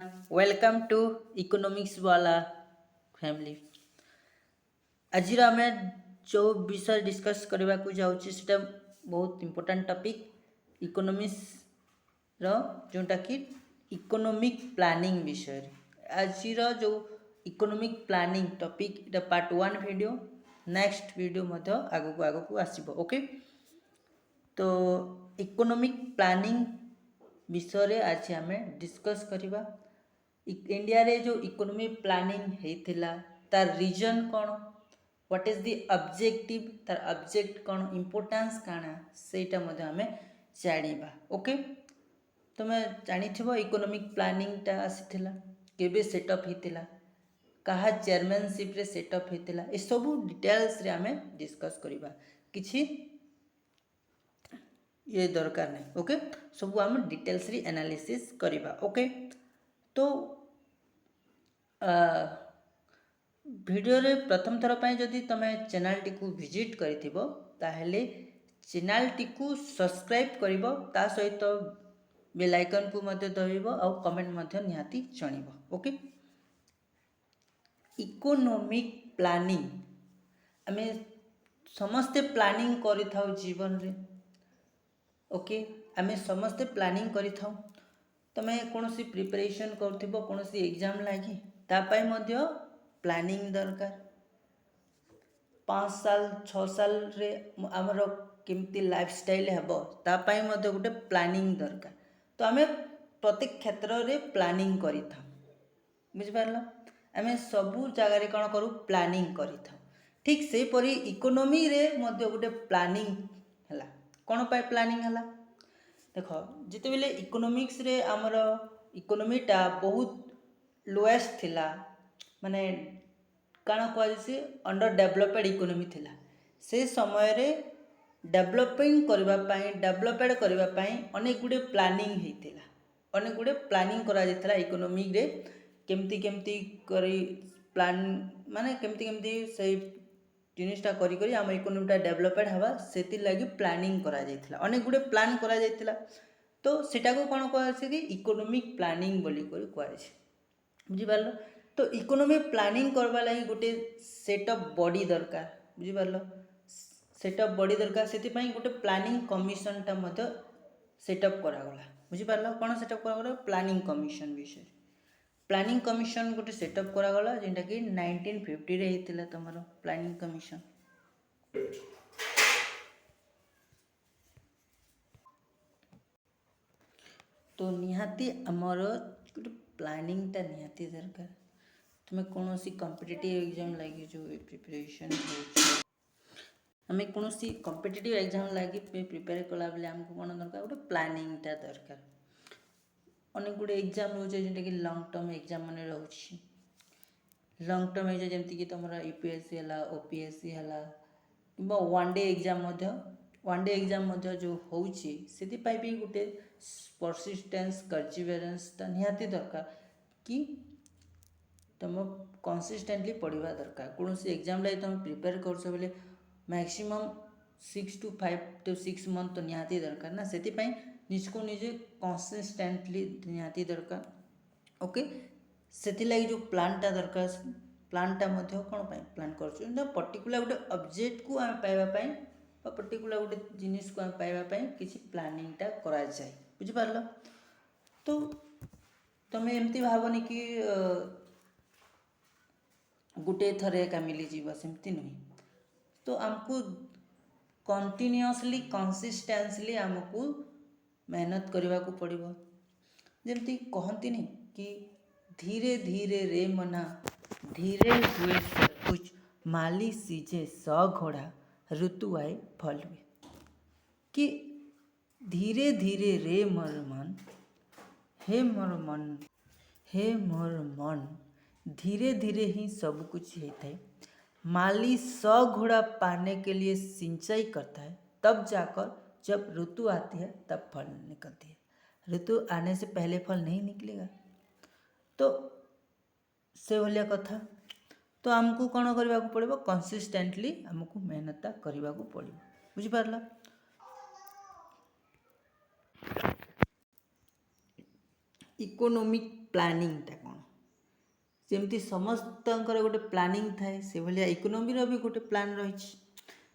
Welcome to economics वाला family. आज आम जो विषय डिस्कस करने को जाऊँ से बहुत इम्पोर्टाट टॉपिक इकोनॉमिक्स जोटा कि इकोनॉमिक प्लानिंग विषय। आज जो इकोनॉमिक प्लानिंग टॉपिक इटा पार्ट 1 वीडियो नेक्स्ट वीडियो आगक आसो। ओके, तो इकोनॉमिक प्लानिंग विषय आज आम डिस्कस करवा। इंडिया रे जो इकोनॉमी प्लानिंग होता तार रीजन कौन, व्हाट इज द ऑब्जेक्टिव, तार ऑब्जेक्ट कौन, इंपोर्टेंस काना सेटा आम जानिबा। ओके, तुम जानिथिबो इकोनॉमिक प्लानिंग टा आसीथिला केबे सेटअप हेतिला, कहा चेयरमैनशिप रे सेटअप हेतिला, ए सब डिटेल्स रे आम डिस्कस करबा। किछि ये दरकार नहीं। ओके, सब आम डिटेल्स रे एनालिसिस करबा। ओके, तो वीडियो रे प्रथम थर पर जदि तुम चैनल टी को विजिट करिथिबो ताहेले चैनल टी को सब्सक्राइब करिवो, ता सहित बेल आइकन को मध्य दबाइबो और कमेंट मध्य निहाती जणिबो। ओके, इकोनॉमिक प्लानिंग आमे समस्ते प्लानिंग करिथाउ जीवन रे। ओके, आमे समस्ते प्लानिंग करिथाउ। तुम कौन सी प्रिपरेशन करथिबो कौन सी एग्जाम लागी तापाई मध्य प्लानिंग दरकार। 5 साल 6 साल रे आमर केमती लाइफस्टाइल हेबो तापाई मध्य गोटे प्लानिंग दरकार। तो आमे प्रत्येक क्षेत्र रे प्लानिंग करिथा, बुझि पारलो। आमे सबु जगह रे कोन करू, प्लानिंग करिथा। ठीक से परी इकोनॉमी रे मध्य गोटे प्लानिंग हला। कोन पाई प्लानिंग हला देखो, जिते बेले इकोनॉमिक्स रे आमर इकोनॉमीटा बहुत लोएस्ट थिला, माने काना कहसी अंडर डेवलप्ड इकोनॉमी थिला। से समय रे डेवलपिंग करबा पाई, डेवलप्ड करबा पाई अनेक गुडे प्लानिंग हेतिला, अनेक गुडे प्लानिंग करा जेतला इकोनॉमी रे। केमती केमती करी प्लान माने केमती केमती से जिनिसटा करी करी आम इकोनॉमीटा डेवलप्ड हवा सेति लागि प्लानिंग करा जेतला, अनेक गुडे प्लान करा जेतला। तो सेटा को कोन कहसी कि इकोनॉमिक प्लानिंग बोली करी कहसी, बुझि पारलो। तो इकोनॉमी प्लानिंग करबा लागि गोटे सेटअप बॉडी दरकार, बुझि पारलो। सेटअप बॉडी दरकार, सेति पई गोटे प्लानिंग कमिशन टा मते सेटअप करा गला, बुझि पारलो। कोन सेटअप करा गला, प्लानिंग कमिशन विषय। प्लानिंग कमिशन गोटे सेटअप करा गला जेंटा कि 1950 रे हेतिला तमरो प्लानिंग कमिशन। तो निहाती आमर गोटे प्लानिंग टा निहाती दरकार। तुम्हें कौन सी कॉम्पिटिटिव एग्जाम लगी जो प्रिपरेशन हमें कौन सी कॉम्पिटिटिव एग्जाम लगी प्रिपेयर कला बेले आमको कौन दरकार, गोटे प्लानिंग टा दरकार। अनेक गुडे एग्जाम रोचे जेंटा कि लॉन्ग टर्म एग्जाम माने रहउछि। लॉन्ग टर्म एग्जाम जेमती कि तुमरा यूपीएससी हला, ओपीएससी हला किंबा वन डे एग्जाम मध्य, वन डे एग्जाम मध्य जो होउछि सेति पाई भी गोटे परसिस्टेंस परसिवरेंस ता निहाती दरकार कि तुम कंसिस्टेंटली पढ़ा दरकार। कौन सी एग्जाम लाई तुम प्रिपेयर कर बोले मैक्सिमम 6 to 5 to 6 मंथ तो निहाती दरकार ना, सेति पई निजको निजे कंसिस्टेंटली निहाती दरकार। ओके, सेति लागि जो प्लानटा दरकार, प्लानटा मध्य कोन पई प्लान करछु ना, पर्टिकुलर गोटे ऑब्जेक्ट को हम पाइबा पई बा पर्टिकुलर गोटे जिनिस को हम पाइबा पई किछि प्लानिंगटा करा जाय, बुझि पारलो। तो तमे एमती भाबनी कि गोटे थरे एका मिली जीवा, सेमती नहीं। तो आमको कंटिन्यूअसली कंसिस्टेंसली आमको मेहनत करने को पड़ो। जमती कहती नहीं कि धीरे धीरे रे मना, धीरे हुए सब कुछ, माली सीजे 100 घोड़ा, ऋतु आए फल हुए। कि धीरे धीरे रे मोर मन, हे मोर मन, हे मोर मन, धीरे धीरे ही सब कुछ होता है। माली 100 घोड़ा पाने के लिए सिंचाई करता है, तब जाकर जब ऋतु आती है तब फल निकलती है। ऋतु आने से पहले फल नहीं निकलेगा। तो से भलिया कथा। तो आमको कौन करने को पड़ो, कंसिस्टेंटली आमको मेहनत करने को पड़ो, बुझिपारल। इकोनॉमिक ପ୍ଲାନିଂଟା କ'ଣ ଯେମିତି ସମସ୍ତଙ୍କର ଗୋଟେ ପ୍ଲାନିଂ ଥାଏ ସେଭଳିଆ ଇକୋନୋମିର ବି ଗୋଟେ ପ୍ଲାନ୍ ରହିଛି।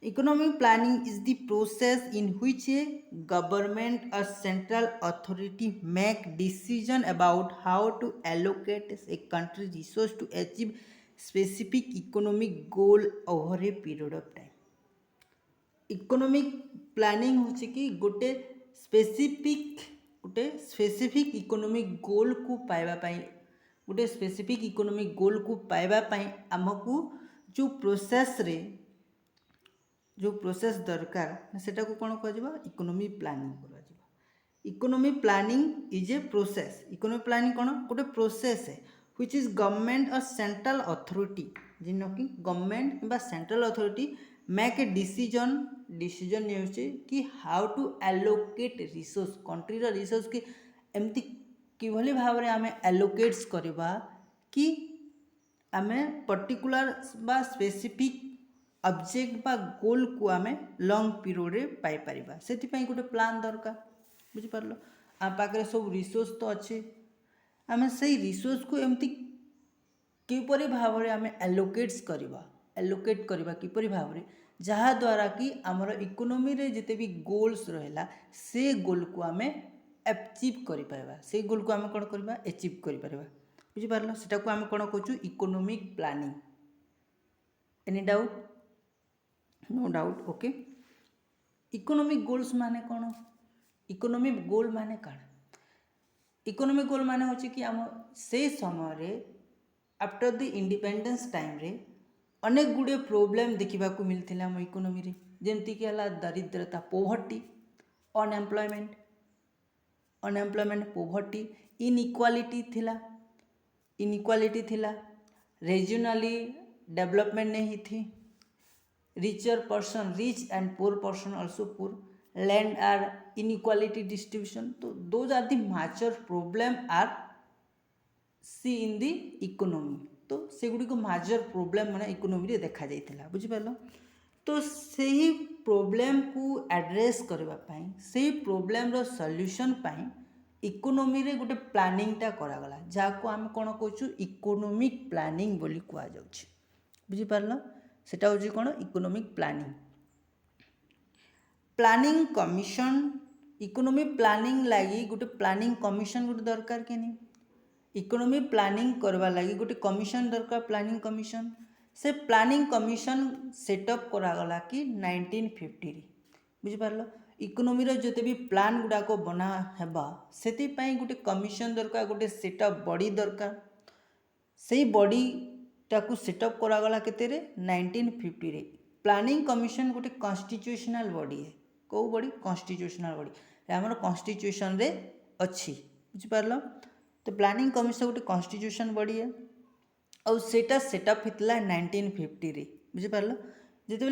Economic planning is the process in which a government or central authority make decision about how to allocate a country resource to achieve specific economic goal over a period of time. Economic planning होची कि गोटे specific economic गोल को पाइबा पाई गोटे specific economic गोल को पाइबा पाई आमको जो प्रोसेस दरकार सेटा को कौन कह इकोनॉमी प्लानिंग करा economy planning is a process economy planning कौन गोटे प्रोसेस है व्हिच इज गवर्नमेंट और सेंट्रल अथॉरिटी जिन कि गवर्नमेंट कि central authority make a decision नहीं कि how to allocate resource country resource की एमती किभली भाव में आम एलोकेट्स करवा कि आम पर्टिकुलर बा स्पेसिफिक ऑब्जेक्ट बा गोल को आम लॉन्ग पीरियड रे पाई परिबा से गोटे प्लान दरकार बुझी पारलो आ पाखे सब रिसोर्स तो अच्छे आम से रिसोर्स को एमती किपरि भाव में आम एलोकेट करवा किपरि भाव में जहाद्वारा कि आमर इकोनॉमी रे जिते भी गोल्स रहा से गोल को आम अचीव कर से गोल को आम कौन करवा अचीव कर बुझीपार से आम कौन कहूँ economic planning any doubt no doubt okay economic goals माने कौन इकोनॉमिक गोल माने कौन इकोनॉमिक गोल माने होची कि आम से समय रे आफ्टर द इंडिपेंडेंस टाइम रे अनेक गुड़े प्रोब्लेम देखा मिलता आम इकोनॉमी रे जेमती कि दरिद्रता पोवर्टी अनएम्प्लॉयमेंट पोवर्टी इनइक्वालिटी थिला रीजनली डेवलपमेंट नहीं थी richer person rich and poor person also poor land are inequality distribution तो those are the major problem are see in the economy तो से गुड़ी को मेजर प्रोब्लेम मैंने इकोनॉमी रे देखा जाइथिला बुझिपारलो तो सही प्रोब्लेम को एड्रेस करने से प्रोब्लेम रो सॉल्यूशन पाई इकोनॉमी रे गोटे प्लानिंगटा करागला जहाँ आम कौन कहूँ इकोनॉमिक प्लानिंग बोली कह जाउछि बुझिपारलो सेटा होछि कौन economic planning commission economy planning लगी गोटे प्लानिंग कमिशन गोटे दरकार के नहीं इकोनॉमी प्लानिंग करवा लगी गोटे कमिशन दरकार प्लानिंग कमिशन से प्लानिंग कमिशन सेटअप करागला कि 1950 रे बुझिपारलो इकोनॉमी रो जते भी प्लान गुडाको बना हेबा सेति पई गोटे कमिशन दरकार गोटे सेटअप बॉडी दरकार से बॉडी टाकू सेटअप करागला केते रे 1950 रे प्लानिंग कमिशन गोटे कॉन्स्टिट्यूशनल बॉडी है कौ बॉडी कॉन्स्टिट्यूशनल बॉडी हमर कॉन्स्टिट्यूशन रे अच्छी बुझिपारलो तो प्लानिंग कमिशन गोटे कॉन्स्टिट्यूशन बॉडी है और सेटा सेटअप होता 1950 रे बुझिपारलो जिते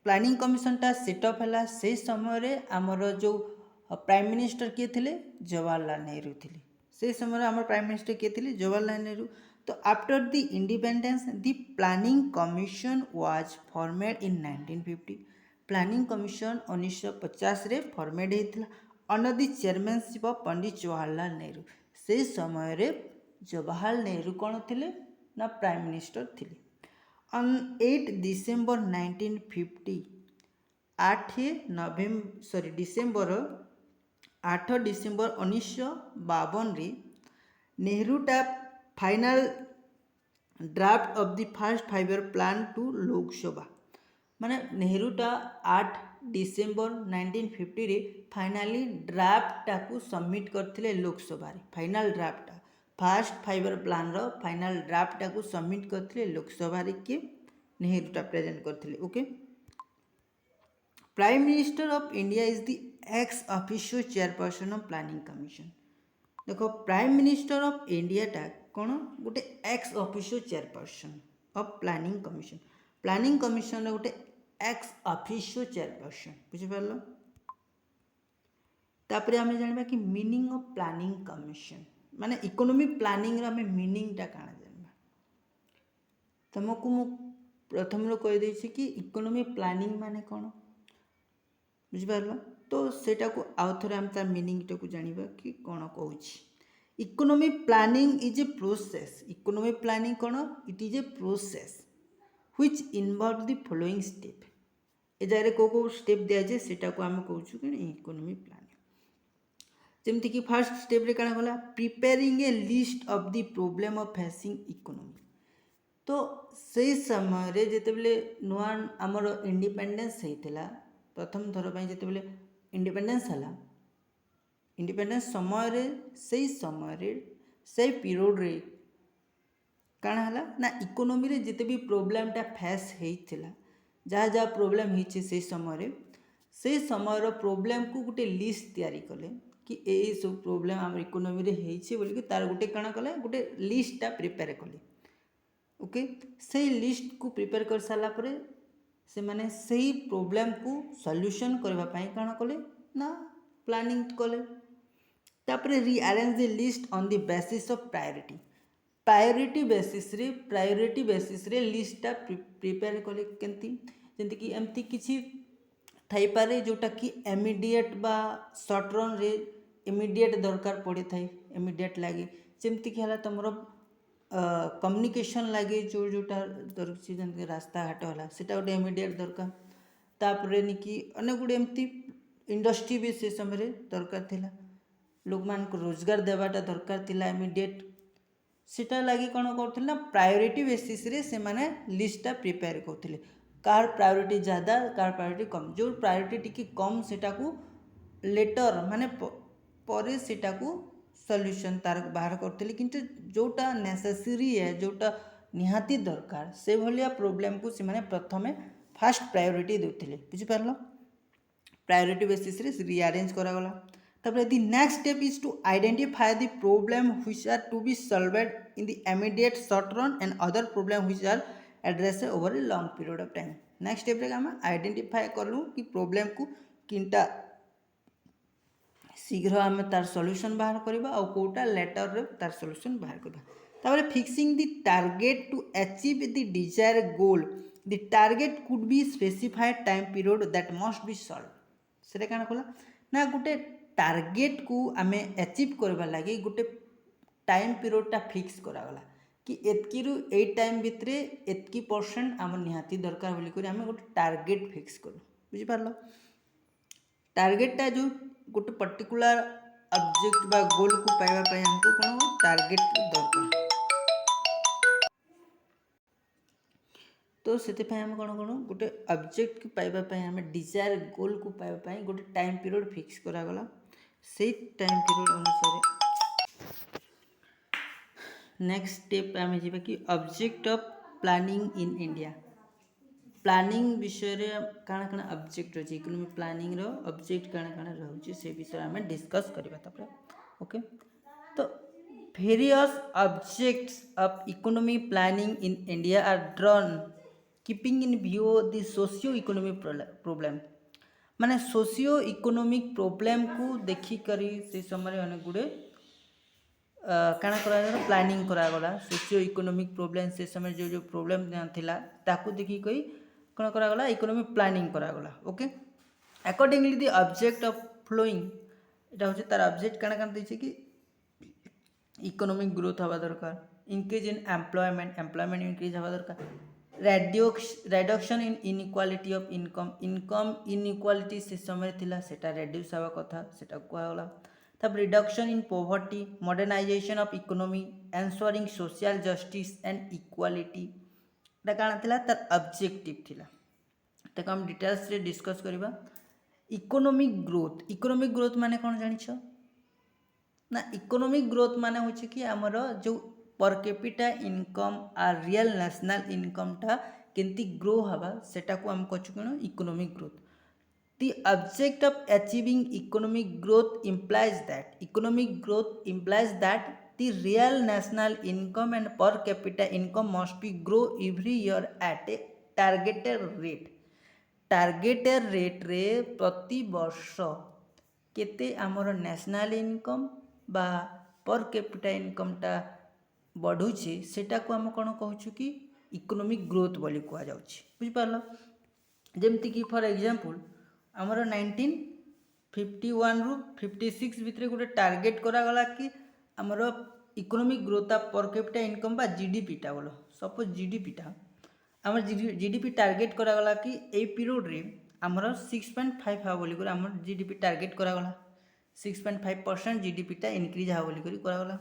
प्लानिंग कमिशनटा सेटअप है से समय आमर जो प्राइम मिनिस्टर किए थे जवाहरलाल नेहरू थे से समय आम प्राइम मिनिस्टर किए थे जवाहरलाल नेहरू तो after the independence the planning commission was formed in 1950 planning commission 1950 रे फॉर्मेड होता under the chairmanship of Pandit Jawaharlal Nehru से समय रे जवाहरलाल नेहरू कौन थे ना प्राइम मिनिस्टर थे ऑन 8 डिसेंबर 1950 8 डिसेंबर 1952 रे नेहरूटा final draft of the first 5 year plan to Lok Sabha माने नेहरूटा 8 डिसेंबर 1950 रे फाइनाली ड्राफ्टा को सबमिट करथिले लोकसभा रे फाइनल ड्राफ्टा फर्स्ट 5 ईयर प्लान रो फाइनल ड्राफ्टा को सबमिट करथिले लोकसभा रे के नेहरूटा प्रेजेंट करथिले okay prime minister of India is the ex officio chairperson of planning commission देखो प्राइम मिनिस्टर ऑफ इंडिया टा कौन गोटे ex officio chairperson of planning commission गोटे एक्स ऑफिशियो चेयरपर्सन बुझिपारलो तापर आम जाना कि मीनिंग ऑफ प्लानिंग कमिशन माने इकोनॉमी प्लानिंग आम मीनिंगटा काଣା जाना तुमको मु प्रथम कही देछि कि इकोनॉमी प्लानिंग माने कौन बुझिपारलो तो सेटा को आउ थरे आम तार मीनिंगटा को जानिबा कि कौन कहूछि economy planning is a process. Economy planning कौन? It is a process which involve the following step. ए जारे को स्टेप दिया जाए सेटा को आम कहूँ कि इकोनॉमी प्लानिंग. जमती कि फर्स्ट स्टेप रे काना गला preparing A list of the problem of facing economy. तो से समय रे जेतेबेले नुआ आमर इंडिपेंडेंस होइतिला प्रथम थर पई जेतेबेले इंडिपेंडेंस हला इंडिपेंडेंस समय रे से पीरियड रे काଣା हला ना इकोनॉमी रे जिते भी प्रोब्लेम टा फेस हेइतिला जहाँ जहाँ प्रोब्लेम होइछे से समय रो प्रोब्लेम को गोटे लिस्ट तैयारी कले कि ए सब प्रोब्लेम आम इकोनॉमी रे हेइछे बोली कि तार गोटे काଣା कले गोटे लिस्ट टा प्रिपेयर कले. ओके से लिस्ट को प्रिपेयर कर सारा परे से माने सही प्रोब्लेम को सॉल्यूशन करबा पई काଣା कले ना प्लानिंग कले. तापरे rearrange the list on the basis of priority basis रे लिस्टा प्रिपेयर कले केंती जेंति कि एमती किछि थाई पारे जोटा कि इमीडिएट बा शॉर्ट रन रे इमीडिएट दरकार पड़े थाई इमीडिएट लागे जेमती कि हला तमरो कम्युनिकेशन लागे जोटा दरछि जेंति रास्ता घाट हला सेटा गोटे इमीडिएट दरकार. तापरे निकी अनेक गुडे एमती इंडस्ट्री भी से समय दरकार थिला लोक मान को रोजगार देवाटा दरकार थिला इमीडिएट सेटा लगी कौन करते प्रायोरिटी बेसिस रे से माने लिस्टा प्रिपेयर करते कार प्रायोरिटी ज़्यादा कार प्रायोरिटी कम जो प्रायोरिटी टिकी कम सेटा को लेटर माने परे सेटा को सॉल्यूशन तार बाहर करते किंतु जोटा नेसेसरी है जोटा निहाती दरकार से भलिया प्रोब्लेम को से माने प्रथमे फास्ट प्रायोरिटी देउथिले बुझि पारलो. प्रायोरिटी बेसिस रे रीअरेंज करा गला. तापर the next step is to identify the problem which are to be solved in the immediate short run and other problem which are addressed over a long period of time. next step रे हम identify करलु कि problem को किंटा शीघ्र आम तार solution बाहर करबा और कोटा लेटर रे तार सॉल्यूशन बाहर करबा. तापर fixing the target to achieve the desire goal. The target could be specified time period that must be solve. सेटा काना कला ना गुटे टारगेट को आम अचीव करवा लगे गोटे टाइम पीरियडटा फिक्स करागला कि एतकी रु ए टाइम भितर एतकी % आम निहाती दरकार बोलिक आम गोटे टारगेट फिक्स करूँ बुझी पारल. टारगेटटा जो गोटे पर्टिकुलर ऑब्जेक्ट बा गोल को पाइबा पई हमको कोन टारगेट दरकार. तो से आम कौन कौन गोटे ऑब्जेक्ट को पाइबा पई आम डिजायर गोल को पाइबा पई गोटे टाइम पीरियड फिक्स करागला. से टाइम पीरियड अनुसार नेक्स्ट स्टेप आम जी कि object of planning in India. प्लानिंग विषय रे काना काना ऑब्जेक्ट रही इकोनॉमी प्लानिंग रो ऑब्जेक्ट काना काना रहउची से विषय आम डिस्कस करबा. तापर ओके तो various objects of economy planning in India are drawn keeping in view the socio economic problem. माने सोशियो इकोनॉमिक प्रॉब्लम को देखी करी से समय अनेक गुड़े काना करा प्लानिंग करागला. सोशियो इकोनॉमिक प्रॉब्लम से समय जो जो प्रॉब्लम थिला ताकू देखी कई कौन करागला इकोनॉमिक प्लानिंग करागला. Okay accordingly the object of flowing एटा होचे तार ऑब्जेक्ट काना काना दैछे कि इकोनॉमिक ग्रोथ हवा दरकार इंक्रीज इन एम्प्लॉयमेंट इंक्रीज हवा दरकार reduction in inequality of income inequality से समय थिला सेटा रिड्यूस हवा कथा सेटा कहला. तब reduction in poverty modernization of economy ensuring social justice and equality एटा काना थिला तार ऑब्जेक्टिव थिला. ताको हम डिटेल्स रे डिस्कस करबा. इकोनॉमिक ग्रोथ माने कोन जानिछ ना इकोनॉमिक ग्रोथ माने होचे कि हमर जो per capita income are real national income टा केंती ग्रो हवा सेटा को हम कहछु कोन economic growth. The object of achieving economic growth implies that the real national income and per capita income must be grow every year at a targeted rate. Targeted rate रे प्रति वर्ष केते आमर नेशनल इनकम बा पर capita income टा बढ़ुची सेटा को हम कौन कहूँ कि इकोनॉमिक ग्रोथ बोली कह जाउछि बुझिपारल. जेमती कि फॉर एग्जांपल आमर 1951 रु 56 भितर गोटे टार्गेट करागला कि आमर इकोनॉमिक ग्रोथ पर कैपिटा इनकम बा जीडीपीटा बोलो सपोज जीडीपीटा आमर जीडीपी टार्गेट करागला कि ए पीरियड रे आमर 6.5 हा बोली आमर जीडीपी टार्गेट करागला 6.5% जीडीपीटा इनक्रीज हा बोली करागला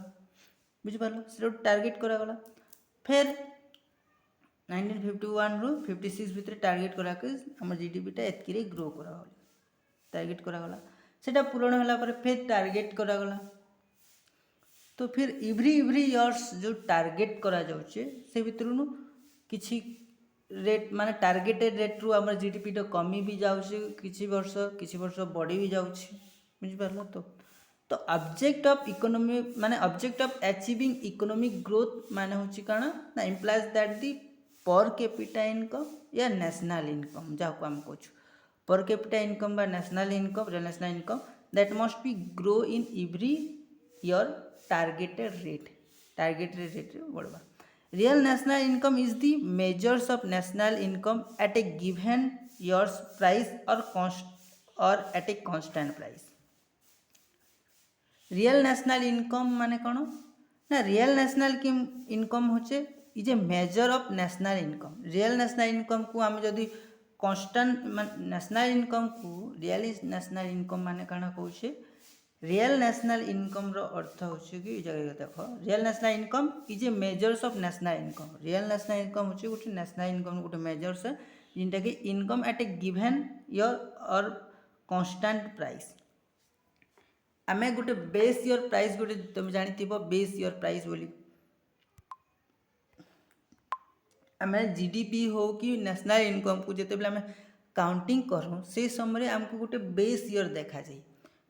बुझिपार से टार्गेट करागला फिर 1951 रु 56 भितर टार्गेट कराके आम जीडीपीटा एतकी ग्रो करागला टार्गेट करागला सेटा पूरण होला पर फिर टार्गेट करागला तो फिर इव्री इयर्स जो टार्गेट करा जाउचे से भितर किछि रेट माने टार्गेटेड रेट रु आम जीडीपी कमी भी जाउचे किछि वर्ष बढ़ी भी जाउचे बुझिपारल तो ऑब्जेक्ट ऑफ इकोनॉमी माने object of achieving economic growth माने होची काना ना implies that the per capita income या नेशनल इनकम जहाँ आम कहूँ पर कैपिटा इनकम बा national income that must be grow in every year targeted rate बढ़वा real national income is the measures of national income at a given years price और at a constant price real national income माने कौन ना real national income होचे is a measure of national income real national income को आम जदि constant national income को real national income माने काना कहूचे रियल नेशनल इनकम रो अर्थ होचे कि जगह देखो real national income is a measures of national income real national income होचे गोटे नेशनल इनकम गोटे मेजर्स जिनटा कि income at a given year और कांस्टेंट प्राइस आमे गोटे बेस ईयर प्राइस गोटे तुम जानी बेस ईयर प्राइस बोली आमे जीडीपी हो कि नेशनल इनकम को जिते आम काउंटिंग करूँ से समय आमको गोटे बेस ईयर देखा जाए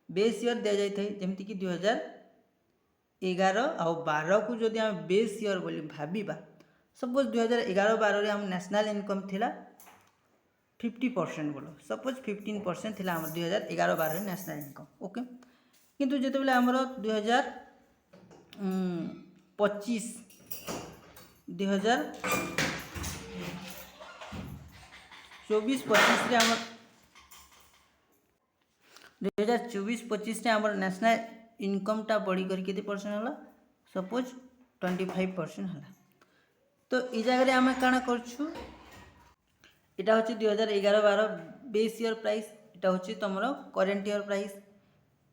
बेस ईयर दि जाए जमीक कि 2011 आउ 12 को जदि आम बेस ईयर बोली भाविबा सपोज 2011-12 आम नेशनल इनकम थिला 50% बोलो सपोज 15% थिला आम 2011-12 नेशनल इनकम ओके किंतु जिते आमर 2025 2024-25 आम 2024-25 आमर नेशनल इनकम टा बढ़ी कर केते परसेंट होला सपोज 25% होला तो ई जगह आम काना करछु इटा होची 2011-12 बेस ईयर प्राइस इटा होची तमरो current year price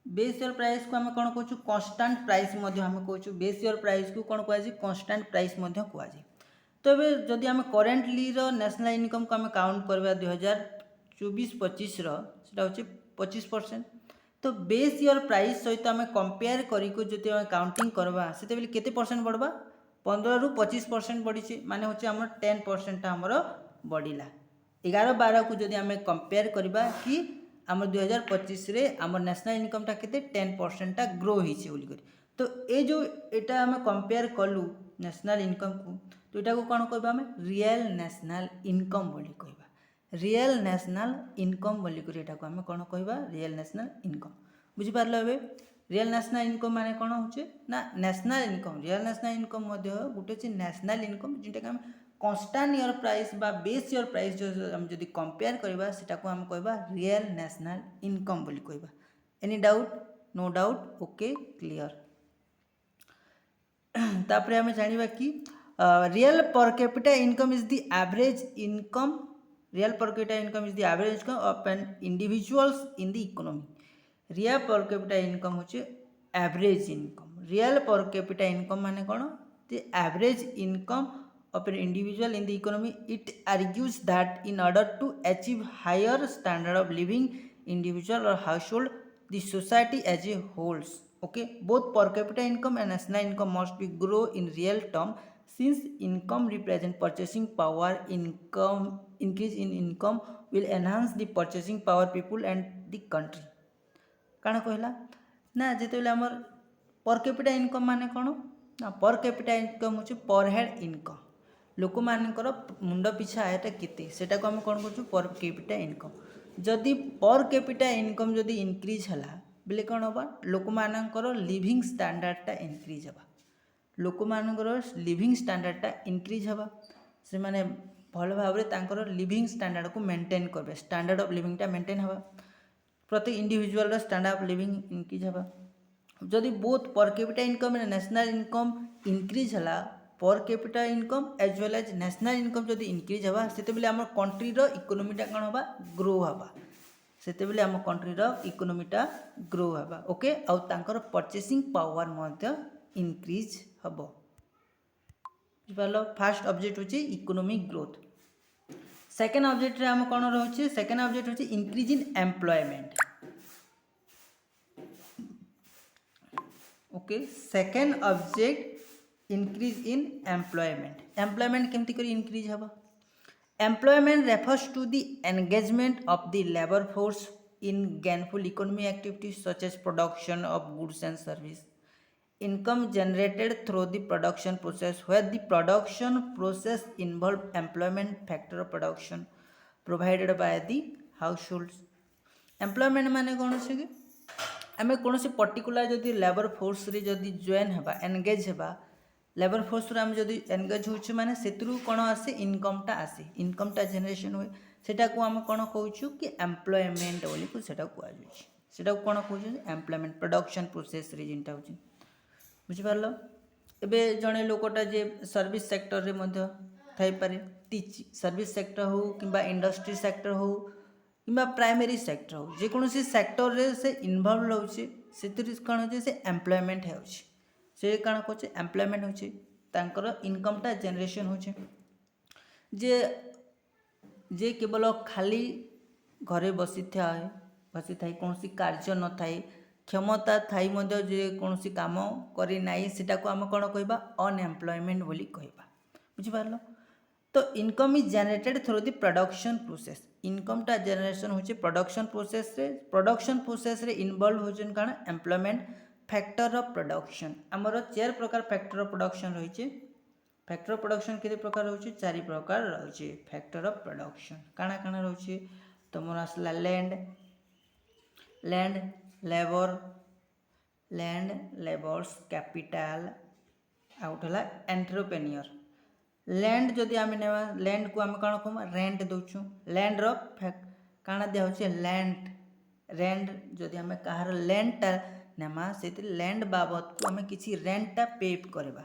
base year price को आम कौन कहूँ कांस्टेंट प्राइस आम कहूँ बेस ईयर प्राइस को कौन कहुए कांस्टेंट प्राइस कहुए तो ये जदि आम करेन्टली नेशनल इनकम को आम काउंट करवा 2024-25 सेटा होची 25% तो बेस ईयर प्राइस सहित आम कंपेयर करिको जदि आम काउंटिंग करवा से केते परसेंट बढ़वा 15 रु 25% बढ़ी माने होची आम 10% आमर बढ़िला 11-12 को जदि आम कंपेयर करवा कि आम 2025 रे आम नेशनल इनकम टा केते 10% टा ग्रो होइछे बोली करी तो ये जो एटा आम कंपेयर कलु नेशनल इनकम को तो यहाँ को कौन कहबा आम रियल नेशनल इनकम बोली कहबा रियल नेशनल इनकम बोली करी एटा को आम कौन कहबा रियल नेशनल इनकम बुझी पारलो एबे रियल नेशनल इनकम माने कौन होचे ना national income real national income मध्य गोटे होची नेशनल इनकम जिनटा कि आम कांस्टेंट ईयर प्राइस बा बेस ईयर प्राइस जो हम जदि कंपेयर करबा सेटा को हम कहबा रियल नेशनल इनकम बोली कहबा any doubt no doubt okay clear तापरे हमें जानिबा कि real per capita income is the average income real per capita income is the average income of an individuals in the economy real per capita income होचे average income real per capita income माने कोन the average income of an individual in the economy. It argues that in order to achieve higher standard of living individual or household, the society as a whole, okay, both per capita income and national income must be grow in real term since income represent purchasing power. Income increase in income will enhance the purchasing power people and the country. काना कहला ना जेतेबेले हमर पर capita income माने कोन ना पर capita income होचे पर हेड इनकम लोक मानकर मुंड पिछा आयटा केते सेटा को हम कौन कर पर कैपिटा इनकम जदि पर कैपिटा इनकम जदि इनक्रीज हला बेले कौन होबा लोक मानकर लिविंग स्टैंडर्ड टा इनक्रीज हबा लोक मानकर लिविंग स्टैंडर्ड टा इनक्रीज हबा से माने भल भाव तांकर लिविंग स्टैंडर्ड को मेंटेन करबे स्टैंडर्ड ऑफ लिविंग टा मेंटेन हबा प्रत्येक इंडिविजुअल रो स्टैंडर्ड ऑफ लिविंग इनक्रीज हबा जदि both per capita income and national income increase हला per capita income as well as national income जदि इंक्रीज हवा सेतेबेले आम कंट्रीर इकोनोमीटा कौन हवा ग्रो हवा सेतेबेले आम कंट्रीर इकोनोमीटा ग्रो हवा ओके आउ तांकर परचेसिंग पावर मध्य इंक्रीज हबो बुझिपारल फास्ट ऑब्जेक्ट होची इकोनॉमिक ग्रोथ सेकेंड ऑब्जेक्ट रे आम कौन रोचे सेकेंड ऑब्जेक्ट होची increase in employment okay second object increase in employment केमती करी इंक्रीज हबा employment refers to the engagement of the labour force in gainful economy activities such as production of goods and service income generated through the production process where the production process involve employment factor of production provided by the households employment माने कौन से कि आम कौन से particular जदि labour force रे जदि जॉइन हेबा एनगेज हेबा लेबर फोर्स रे आम जदि एनगेज होछु माने सेतरु कोन आसे इनकमटा आसे इनकमटा जनरेशन होय सेटा को आम कोन कहूछु कि एम्प्लॉयमेंट बोली को सेटा को आजुछि सेटा को कोन कहूछु एम्प्लॉयमेंट प्रोडक्शन प्रोसेस रे जिनटा होछि बुझिपारल एबे जड़े लोकटा जे सर्विस सेक्टर रे मध्य थाई पारे सर्विस सेक्टर हो कि इंडस्ट्री सेक्टर हो कि प्राइमरी सेक्टर हो जेकोसी सेक्टर रे से इनवॉल्व होचे से कौन होचे से एम्प्लॉयमेंट होचे से कौन कहचे एम्प्लॉयमेंट होचे तांकर इनकमटा जनरेशन होचे जे केवल खाली घरे बसी थाई कौन कार्य न थाई क्षमता थाई मध्य जे कौन काम करी नाई सेटा को आम कौन कहबा अनएम्प्लॉयमेंट बोली कहबा बुझिपारल तो income is generated through the production process इनकमटा जनरेशन होचे प्रोडक्शन प्रोसेस रे इन्वॉल्व होचन काना एम्प्लॉयमेंट फैक्टर ऑफ प्रोडक्शन आमर 4 प्रकार फैक्टर ऑफ प्रोडक्शन रहिचे फैक्टर ऑफ प्रोडक्शन केते प्रकार होचे 4 प्रकार रहिचे फैक्टर ऑफ प्रोडक्शन काना काना रहिचे तमर आसला लैंड लेबर्स कैपिटल आउट हला एंटरप्रेन्योर लैंड जदि आम नेवा लैंड को आम कौन कहमा रेंट दउछु लैंड रो काना दिया होचे रेंट जदि आम कहार लैंडटा नेमा से लैंड बाबद को आम किसी रेंटटा पे करबा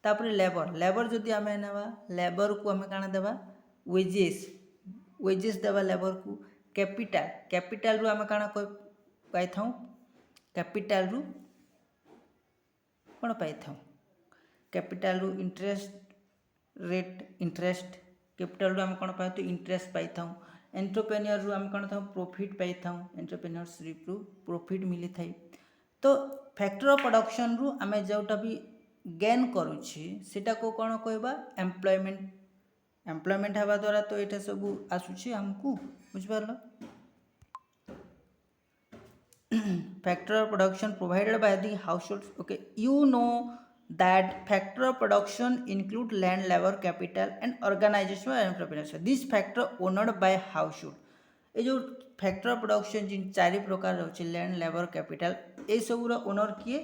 तापर लेबर जदि आम नेवा लेबर को आम काना देबा वेजेस देबा लेबर को कैपिटल रू आम काना पाई थाऊ कैपिटल रू कौन पाई थाऊ कैपिटल रू इंटरेस्ट कैपिटल रू आम कौन पाई तो इंटरेस्ट पाई थाऊ एंटरप्रेन्योर रू आम कौन था प्रॉफिट पाई थाऊ एंटरप्रेन्योरशिप रू प्रॉफिट मिली थाई तो फैक्टर ऑफ प्रोडक्शन रू आम जोटा भी गेन करुछि सेटा को कौन कहबा एम्प्लॉयमेंट हवा द्वारा तो ये सब आसुछि हमको बुझिपारल factor of production provided by the households okay you know that factor of production include land labor capital and organization and entrepreneurship this factor owned by household ये जो फैक्टर ऑफ प्रोडक्शन जिन 4 प्रकार रही लैंड लेबर कैपिटल ये सबूर owner किए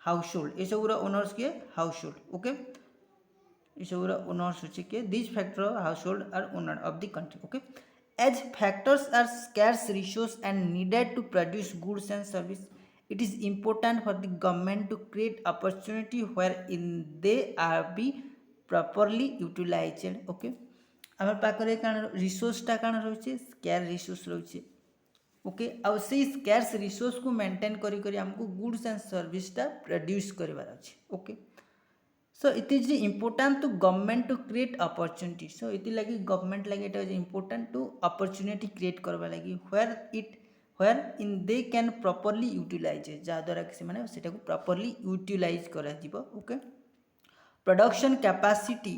household ये सबूर owners किए household okay ये सबूर ओनर्स होचे किए this factor household are owner of the country okay as factors are scarce resource and needed to produce goods and service it is important for the government to create opportunity wherein they are be properly utilized okay आम पाखे कण रिसोर्सटा कण रही square resource रही okay आउ से scarce resource को maintain करी हमको गुड्स एंड सर्विसटा प्रोड्यूस करवार अच्छे okay so it is important to government to create opportunity so इति लगी गवर्नमेंट लगी it is important to opportunity create करवा लगी where in they can properly utilize जहाँद्वारा कि से प्रॉपर्ली यूटिलाइज करा okay production capacity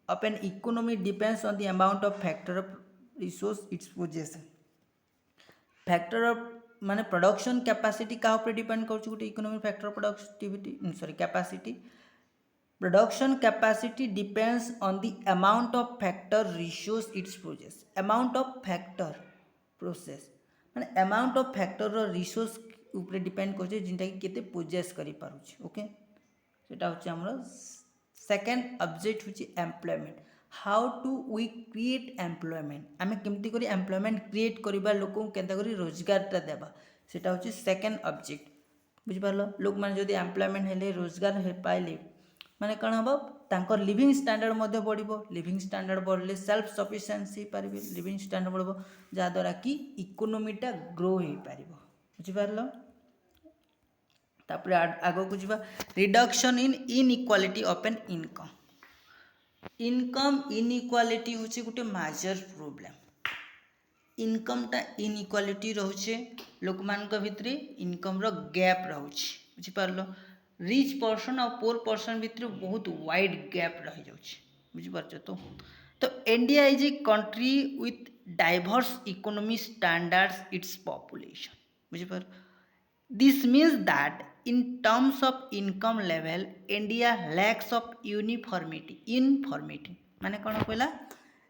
of an economy depends on the amount of factor of resource its possession factor of माने production capacity क्या ऊपर depend कर गोटे economic factor of productivity sorry capacity production capacity depends on the amount of factor resource its process amount of factor process माने amount of factor रो resource ऊपर depend कर जिनटा कि केते पोजेस करि पारुछि ओके सेटा होछि हमर सेकंड ऑब्जेक्ट होछि employment how to we create employment आमे केमती करी एम्प्लॉयमेंट क्रिएट करबा लोक केनता करी रोजगारटा देबा सेटा होछि सेकंड ऑब्जेक्ट बुझिपार लोक मैंने जदि एम्प्लॉयमेंट हेले रोजगार पाइले माने कौन हम तांकर लिविंग स्टैंडर्ड मध्य बढ़िबो लिविंग स्टैंडर्ड बढ़ले सेल्फ सफिशिएंसी पारिबे लिविंग स्टैंडर्ड बढ़बो जहाँद्वारा कि इकोनोमीटा ग्रो हो पारिबो बुझिपार तापर आगो को जीवा reduction in inequality of an income income inequality होचे गोटे मेजर प्रॉब्लम इनकमटा इनइक्वालिटी रोचे लोक मान भितर इनकम रो गैप रोचे बुझिपार रिच पर्सन और पुअर पर्सन भितर बहुत वाइड गैप रही जाउछि बुझिपार तो India is a country with diverse economy standards its population बुझिपार this means that in terms of income level India lacks of uniformity माने कौन कहला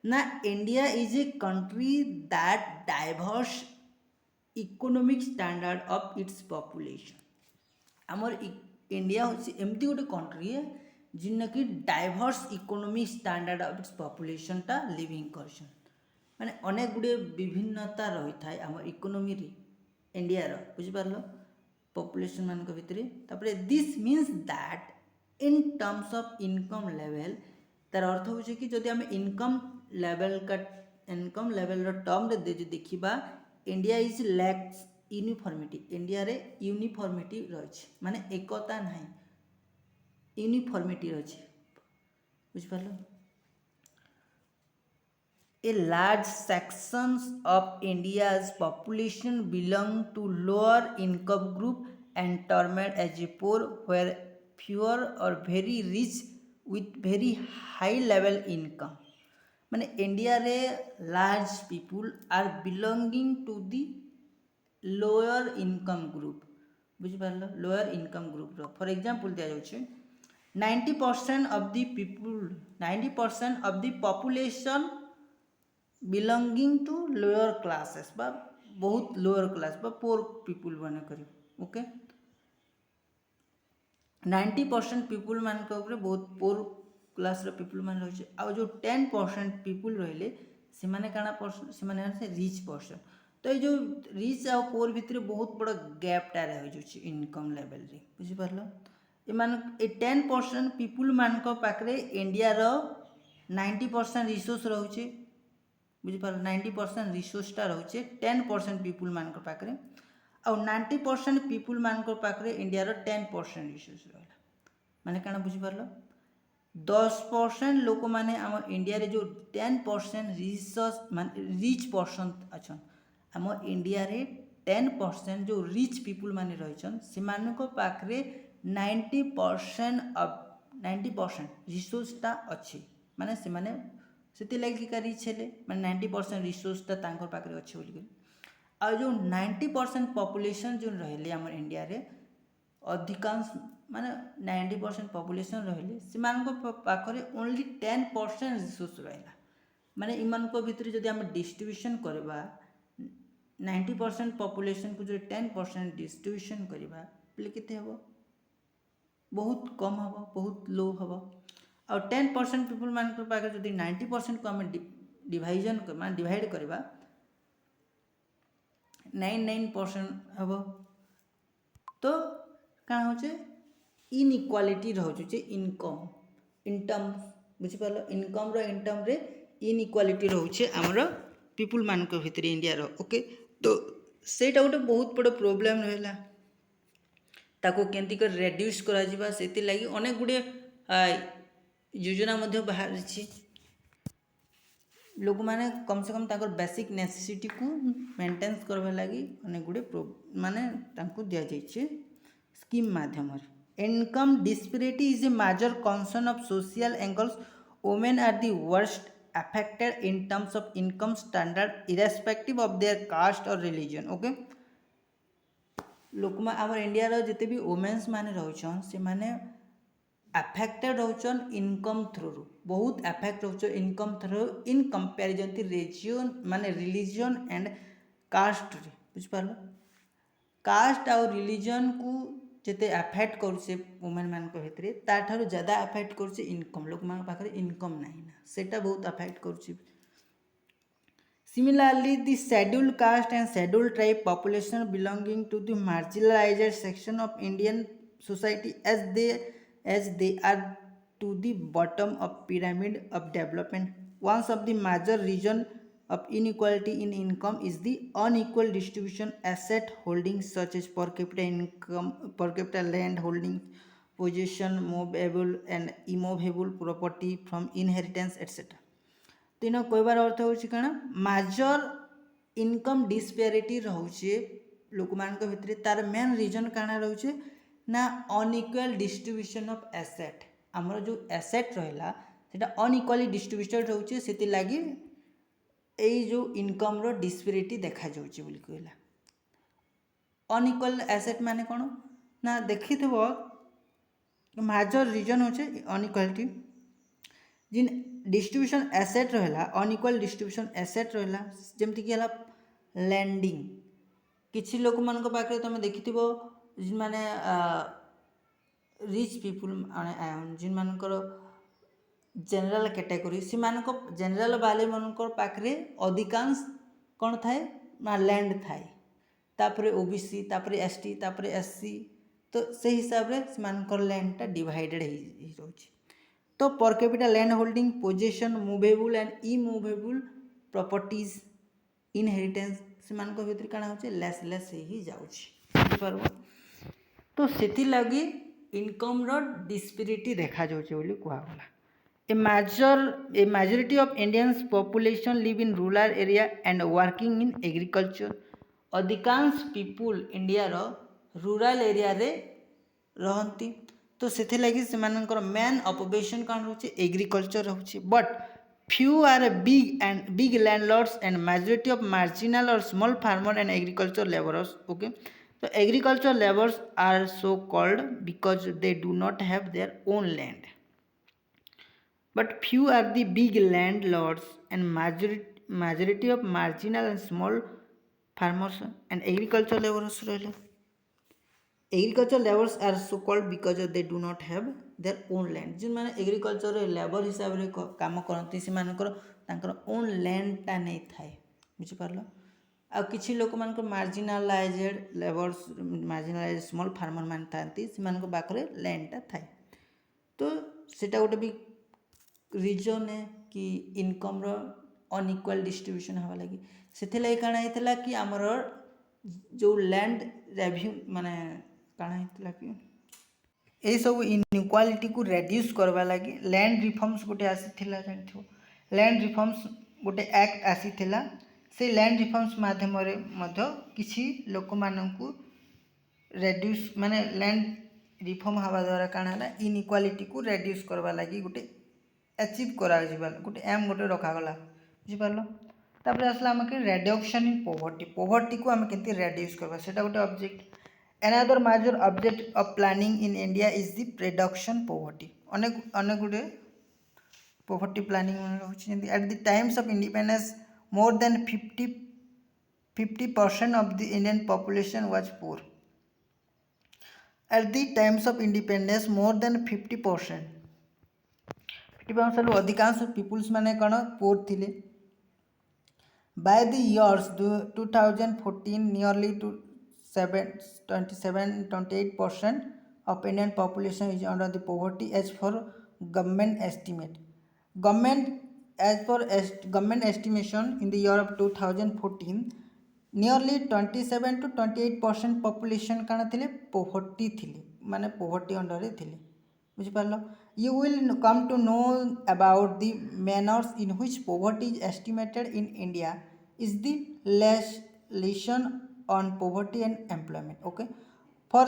ना India is a country that diverse economic standard of its population आमर India हूँ एमती गोटे country है जिन कि diverse economic standard of its population टा लिविंग करछन माने अनेक गुड़े विभिन्नता रही थाए आम इकोनॉमी रे इंडिया रो बुझि पारलो पॉपुलेशन मान भितर तापर this means that in terms of income level तार अर्थ हो कि जदि आम इनकम लेवल टर्म रे देखिबा India is lakhs uniformity India रे यूनिफॉर्मिटी रही माने एकता नहीं यूनिफॉर्मिटी रही बुझ पारलो A large sections of India's population belong to lower income group and termed as a poor, where fewer or very rich with very high level income. माने India रे large people are belonging to the lower income group बुझी पारलो lower income group row for example दिया जाउछे 90% of the people 90% of the population belonging to lower classes बा बहुत lower class बा पोर people मान कर ओके 90% पीपुल मान बहुत पोर क्लास पीपुल मान रही आ जो 10% पीपुल रहिले से माने काना पर्सन से माने रिच पर्सन तो ये जो रिच आ पोर भितर बहुत बड़ा गैप टा रह जाउछि इनकम लेवल रे बुझि पारलो ए 10% पीपुल मान को पाखरे इंडिया रो 90% रिसोर्स रहउछि बुझिपार 90% रिसोर्सटा रोचे 10% पीपुल मान पाखे आउ 90% पीपुल मान पाखे इंडिया रो 10% रिसोर्स रहा माने काना बुझिपार 10% लोक माने आम इंडिया रे जो 10% रिसोर्स माने रिच पर्सन अच्छा आम इंडिया रे 10% जो रिच पीपुल माने रहिछन से मान पाखे 90% रिसोर्सटा अच्छी माने से माने से लगे का रिच है मैंने 90% रिसोर्सटा तांकर पाखे अच्छे बोलिक आ जो 90% पॉपुलेशन जो रहिले आम इंडिया रे अधिकांश माने 90% पॉपुलेशन रहिले से पाखरे ओनली 10% रिसोर्स रहा माने इमान को भितर जदि आम डिस्ट्रीब्यूशन करबा 90% पॉपुलेशन को जो 10% डिस्ट्रीब्यूशन करबा बोले केते हबो बहुत कम हबो बहुत लो हबो और 10% पीपुल मान पाखे जदि 90% को आम डिवाइजन मान डिवाइड करबा 99% हम तो क्या होचे इनइक्वालिटी रोचे इनकम इनटर्म बुझिपार इनकम रो इनटर्म रे इनइक्वालिटी रोचे आमर पीपुल मान भितर इंडिया रो ओके तो सेटा गोटे बहुत बड़ प्रोब्लेम रहा ताको केंती कर रेड्यूस करा जिबा सेति लागि अनेक गुडे योजना मध्य बाहर लोक माने कम से कम ताकर बेसिक नेसेसिटी को मेंटेन्स करबा लागि अनेक गुडे माने तांको दिया जाइछे स्कीम माध्यम income disparity is a major concern of social angles women are the worst affected in terms of income standard irrespective of their caste और रिलीजन ओके लोक आम इंडिया रो जते भी वुमेन्स माने रहछन से माने अफेक्टेड होचन इनकम थ्रू बहुत अफेक्ट होचन income through in comparison to religion माने रिलीजन एंड कास्ट रे बुझ पारलो कास्ट और रिलीजन को जते अफेक्ट करछे वुमेन मान को भितरे ताठारु ज्यादा अफेक्ट करछे इनकम लोक मान पाखरे इनकम नाही ना सेटा बहुत अफेक्ट करछे Similarly, the scheduled caste and scheduled tribe population belonging to the marginalized section of Indian society as they are to the bottom of pyramid of development. One of the major reason of inequality in income is the unequal distribution asset holdings such as per capita income, per capita land holdings, possession, movable and immovable property from inheritance, etc. तेना कहबार अर्थ होची काना major income disparity रहउचे लोक मान को भितरे तार main reason काना रहउचे ना अनइक्वल डिस्ट्रीब्यूशन ऑफ एसेट हमर जो एसेट रहला सेटा अनइक्वली डिस्ट्रीब्यूटेड रहउचे सेति लागि एई जो इनकम रो डिस्पैरिटी देखा जाउचे बोली कहला अनइक्वल एसेट माने कोन ना देखिथबो मेजर रीजन होचे अनइक्वालिटी जिन डिस्ट्रीब्यूशन एसेट रहला अनइक्वल डिस्ट्रीब्यूशन एसेट रहला जेमति कि हला लैंडिंग किछि लोक मान को पाखे तुम देखिथिबो जिन माने रिच पीपुल माने जिन मान को जनरल कैटेगरी सी मान को जनरल वाले मान को पाखरे अधिकांश कोन थाए ना लैंड थाए तापरे ओबीसी तापरे एसटी तापरे एससी तो से हिसाब रे सी मान को लैंड ता डिवाइडेड ही रहउची तो per capita land holding possession movable and immovable properties inheritance से मान को भितर काना होचे लेस ही जाउची परबो तो सेति लागि इनकम रो डिस्पैरिटी देखा जाउचे बोली कुआ होला a majority of Indians population live in rural area and working in agriculture अधिकांश पीपुल इंडिया रो रूरल एरिया रे रहंती तो सेथे लगी सेमानकर मेन ऑक्युपेशन कान रहउची एग्रीकल्चर रहउची but few are big landlords and majority of marginal or small farmer and agriculture laborers okay so agriculture laborers are so called because they do not have their own land but few are the big landlords and majority of marginal and small farmers and agriculture laborers रहले agriculture labours are so called because they do not have their own land जिन माने agriculture labour हिसाब रे काम करती से मानकर तांकर ओन लैंड ता नहीं थाए बुझि पारलो आ किछि लोक मान को marginalised labours marginalised small farmer मान थांती से मान को बाकरे लैंड ता थाए तो सेटा गोटे भी रीजन है कि इनकम रो अनइक्वल डिस्ट्रीब्यूशन हवा लगी सेथे लई काना हितला कि हमर जो लैंड रेवेन्यू माने काना हितला कि ए सब इनइक्वालिटी को रेड्यूस करबा लागि लैंड रिफॉर्म्स गोटे आसीथिला जानथियो लैंड रिफॉर्म्स गोटे एक्ट आसीथिला से लैंड रिफॉर्म्स माध्यम रे मध्य किछि लोक माननकु रेड्यूस माने लैंड रिफॉर्म हवा द्वारा काना हला इनइक्वालिटी को रेड्यूस करबा लागि गोटे अचीव करा जिबा गोटे एम गोटे रखा गला बुझि पारलो तापर आसला हमके रिडक्शन इन पॉवर्टी को हम केंति रेड्यूस करबा सेटा गोटे object another major object of planning in India is the reduction poverty अनेक गुडे poverty planning at the times of independence more than 50% of the Indian population was poor at the times of independence more than 50% अधिकांश people's माने कण पोर थिले by the years 2014 nearly 27-28% of Indian population is under the poverty as per government estimate. Government estimation in the year of 2014, nearly 27-28% population काना थिले poverty थिले माने poverty under रे थिले बुझि पारलो you will come to know about the manners in which poverty is estimated in India is the lesson on poverty and employment okay for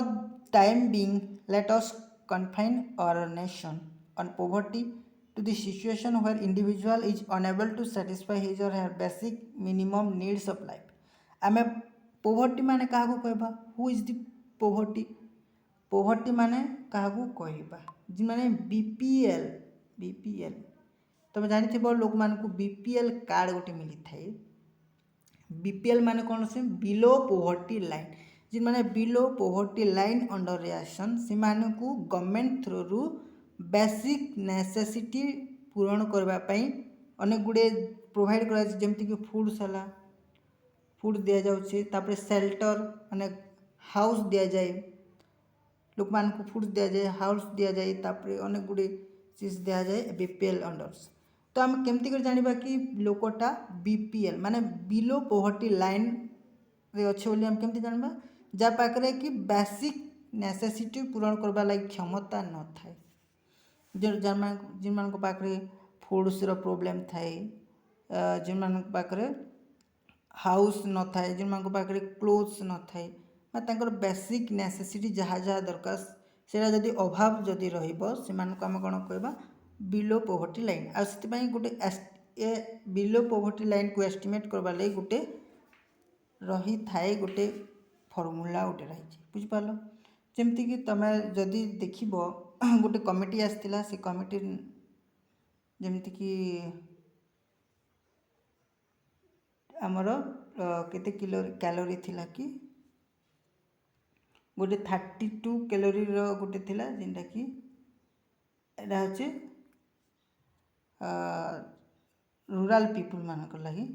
time being let us confine our nation on poverty to the situation where individual is unable to satisfy his or her basic minimum needs of life आमे poverty माने काहाको कहबा who is the poverty माने काहाको कहबा जी माने BPL तब जानि थिबो लोक मान को बीपीएल कार्ड गोटे मिली थाए बीपीएल माने कौन से बिलो पोवर्टी लाइन जिन माने below poverty line under reaction सिमाने को गवर्नमेंट थ्रू बेसिक नेसेसिटी पूरण करबा पई अनेक गुड़े प्रोवाइड कर जमीक फुड्स है फुड दि जाऊँगी तापर सेल्टर माने हाउस दि जाए लोक मान फुड दि जाए हाउस दि जाए तापर अनेक गुड़े चीज दि जाए बीपीएल अंडर्स। तो आम केमती कर जानिबा कि लोकटा बीपीएल माने बिलो पोवर्टी लाइन रे अच्छे बोली हम केमती जानबा जा पाखरे कि बेसिक नेसेसिटी पूरण करबा लागि क्षमता न थाए जिन मान पाखरे फूड्स रो प्रॉब्लम थाए जिन मान पाखरे हाउस न थाए जिन मान पाखरे क्लोथ्स न थाए तांकर बेसिक नेसेसिटी जहाँ जहाँ दरकार सेटा जदि अभाव जदि रहिबो सेमानक हम कोन कहबा बिलो पोवर्टी लाइन आ सेति गोटे ए बिलो पोवर्टी लाइन को एस्टिमेट करबा लागि गोटे रही थाए गोटे फॉर्मूला गोटे रही बुझिपार जमती कि तमे जदि देखिबो गोटे कमिटी आसतिला से कमिटी जमती कि आमर केते किलो कैलोरी थिला कि गोटे 32 कैलोरी रो गोटे थिला जिनटा कि एटा होचे रूरल पीपल मानक लगी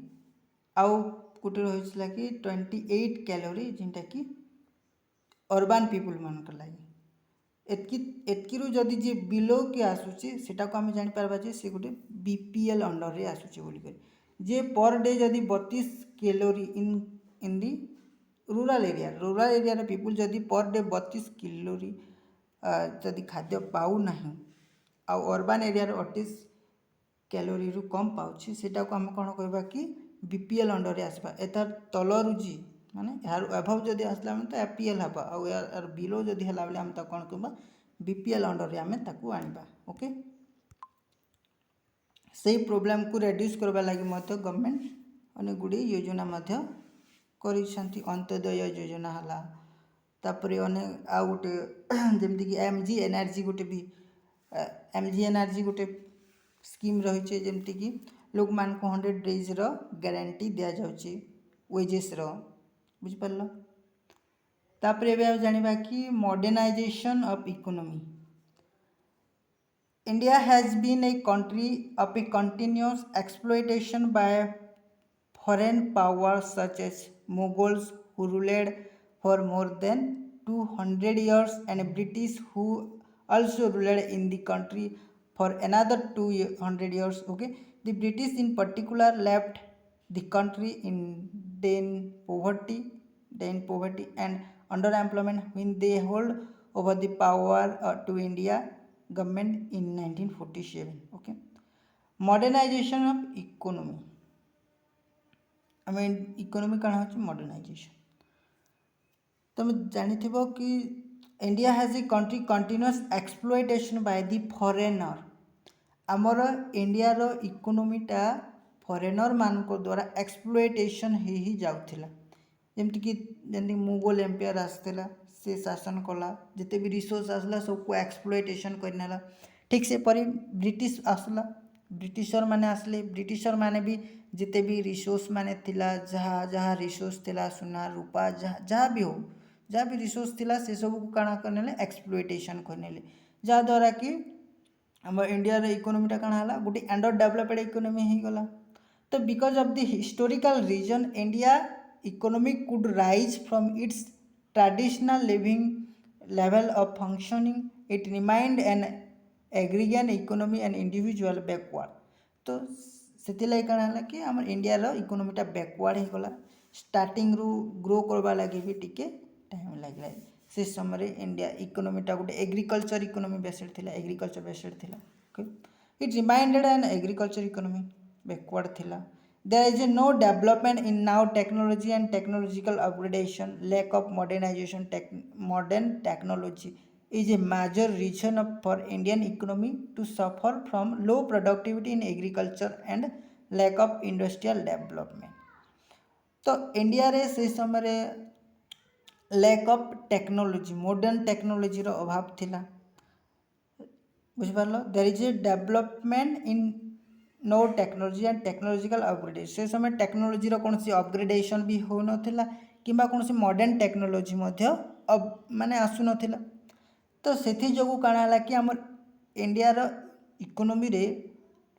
आउ गोटे रही कि 28 कैलोरी जिनटा कि अर्बन पीपल मानक लगी एतकी जदि जे बिलो के आसूची सेटा को आम जानि पारबा जे से गोटे बीपीएल अंडर रे आसूची बोली कर जे पर डे जदि 32 कैलोरी इन दी रूरल एरिया रे पीपल जदि पर डे 32 कैलोरी जदि खाद्य पाऊ नहीं आउ अर्बन एरिया रे 28 कैलोरी रु कम पाउछि सेटा को हम कोन कहबा कि बीपीएल अंडर रे आसबा एतार तलरु जी माने यार अभाव जदि आसला हम तो एपीएल हबा आउ यार बिलो जदि हला बेले हम त कोन कहबा बीपीएल अंडर रे हम ताकू आनिबा ओके सही प्रॉब्लम को रिड्यूस करबा लागि मते गवर्नमेंट अने गुडी योजना मते करिसंती अंत्योदय योजना हला तापरे अने आ गोटे जेमति कि एमजी एनर्जी गोटे भी एमजी एनर्जी गोटे स्कीम रही है जमती कि लोक मान को 100 डेज रो गारंटी दिया जाउची वेजेस रो बुझिपार तापर एबे जानिबा कि modernization of economy India has been a country of a continuous exploitation by foreign powers such as Mughals who ruled for more than 200 years and British who also ruled in the country for another 200 years. Okay, the British in particular left the country in poverty and underemployment when they hold over the power to India government in 1947. Okay, modernization of economy. I mean economy कण हो modernisation तुम जानी थो कि India has a country continuous exploitation by the foreigner आमर India रो इकोनॉमीटा foreigner मान को द्वारा एक्सप्लॉइटेशन ही जाउथिला जेमति कि जंदी मुगल एम्पायर आसला से शासन कला जिते भी रिसोर्स आसला सबको एक्सप्लॉइटेशन करनेला ठीक से परी ब्रिटिश आसला ब्रिटिशर माने आसले ब्रिटिशर माने भी जिते भी रिसोर्स माने थिला जहाँ जहाँ रिसोर्स थिला सुना रूपा जहाँ भी हो जहाँ भी रिसोर्स थिला से सब को काना करनेले एक्सप्लॉइटेशन करनेले जहाँ द्वारा कि हमर इंडिया रे इकोनॉमीटा काना हला गोटे अंडर डेवलप्ड इकोनॉमी ही गला तो because of the historical reason India economy could rise from its traditional living level of functioning it remained an agrarian economy and individual backward तो से कण है कि आम इंडिया रो इकोनॉमीटा बैकवर्ड हो गला स्टार्टिंग रु ग्रो करबा लगी भी टिके टाइम लागला से समय इंडिया इकोनॉमीटा गोटे एग्रीकल्चर इकोनॉमी बेस्ड थिला एग्रीकल्चर बेस्ड थिला okay it reminded an agriculture economy backward थिला there is no development in now technology and technological upgradation lack of modern technology is a major reason for Indian economy to suffer from low productivity in agriculture and lack of industrial development. तो India रे से समय lack of technology modern technology रो अभाव थिला बुझिपारलो there is a development in no technology and technological upgradation से समय टेक्नोलोजी रो कौन सी अपग्रेडेशन भी हो नथिला किंबा कौन सी मॉडर्न टेक्नोलोजी मध्य माने आसु नथिला तो सेथि जोगु काना हला कि हमर इंडिया रो इकोनॉमी रे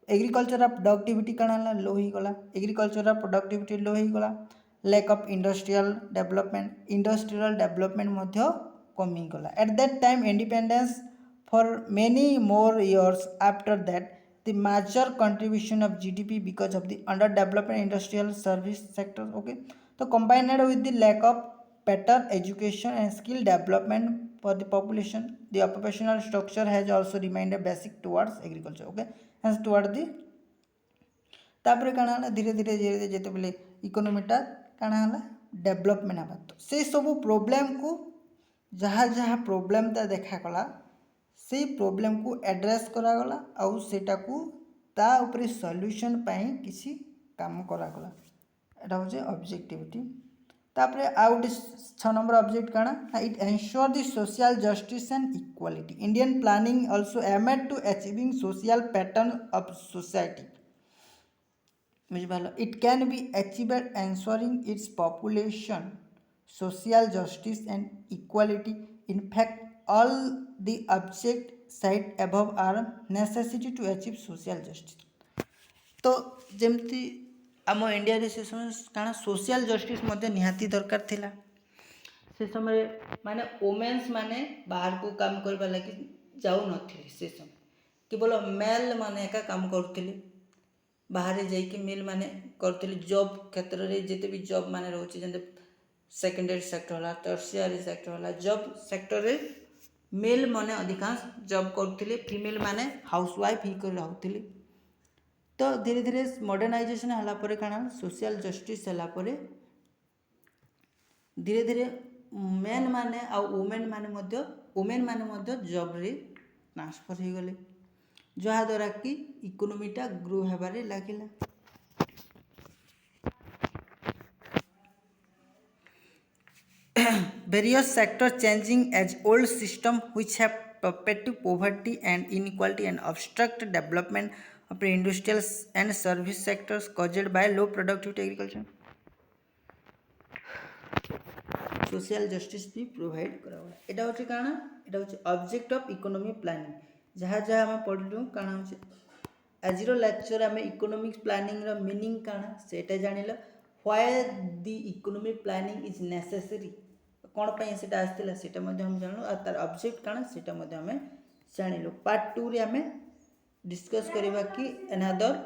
एग्रीकल्चर प्रोडक्टिविटी कण है लो ही गला एग्रीकल्चर प्रोडक्टिविटी लो ही गला लैक ऑफ इंडस्ट्रियल डेवलपमेंट मध्य कमी गला at that time independence for many more years after that the major contribution of GDP because of the underdevelopment industrial service sector. Okay, so combined with the lack of better education and skill development for the population, the occupational structure has also remained basic towards agriculture. Okay, hence toward the तापर काଣା ହେଲା धीरे धीरे ଯେତେବେଳେ ଇକୋନୋମିଟା କାଣା ହେଲା development ହେବା ତ ସେ ସବୁ ପ୍ରୋବ୍ଲେମ को जहाँ जहाँ प्रोब्लेमटा देखागला से प्रोब्लेम को एड्रेस करागला आउ सेटा को ता ऊपर सॉल्यूशन पाई किसी काम करागला एटा होचे ऑब्जेक्टिविटी तापरे आउट 6 नंबर ऑब्जेक्ट काना it ensure the social justice and equality Indian planning also aimed to achieving social pattern of society it can be achieved ensuring its population social justice and equality. In fact, all the object cited above are necessary to achieve social justice. तो जमती आम India रे से समय काना social justice मध्य निहाती दरकार थिला से समय माने वुमेन्स माने बाहर को काम करबा लागि जाऊ नथिले से समय केवल मेल माने का काम करथिले बाहर जाई के मेल माने करथिले जॉब क्षेत्र रे जेते भी जॉब माने रहउची जंदे सेकेंडरी सेक्टर होला टर्शियरी सेक्टर होला जॉब सेक्टर रे मेल माने अधिकांश जॉब करथिले फीमेल माने हाउसवाइफ ही कर रहउथिले तो धीरे धीरे मॉडर्नाइजेशन हला परे काना सोशल जस्टिस हला परे धीरे धीरे मेन माने आ वुमेन माने मध्य जॉब रे ट्रांसफर हो गले जहा द्वारा कि इकोनॉमीटा ग्रो हेबारे लागिला various sectors changing as old system which have perpetuated poverty and inequality and obstruct development of the industrial and service sectors caused by low productivity agriculture. Social justice भी provide करावा एटा होची काना एटा होची ऑब्जेक्ट ऑफ इकोनॉमी प्लानिंग जहाँ जहाँ हम पढ़लु काना होची आजिरो लेक्चर आमे इकोनॉमिक्स प्लानिंग रो मीनिंग काना सेटा जानिला why the economy planning is necessary कौन पाई सेटा आस्तिला सेटा मध्ये हम जानलु आ तार ऑब्जेक्ट काना सेटा मध्ये हमें जानिलु पार्ट 2 रे हमें डिस्कस करिबा कि another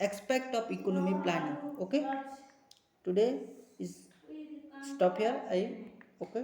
aspect of economy planning okay today is stop here I okay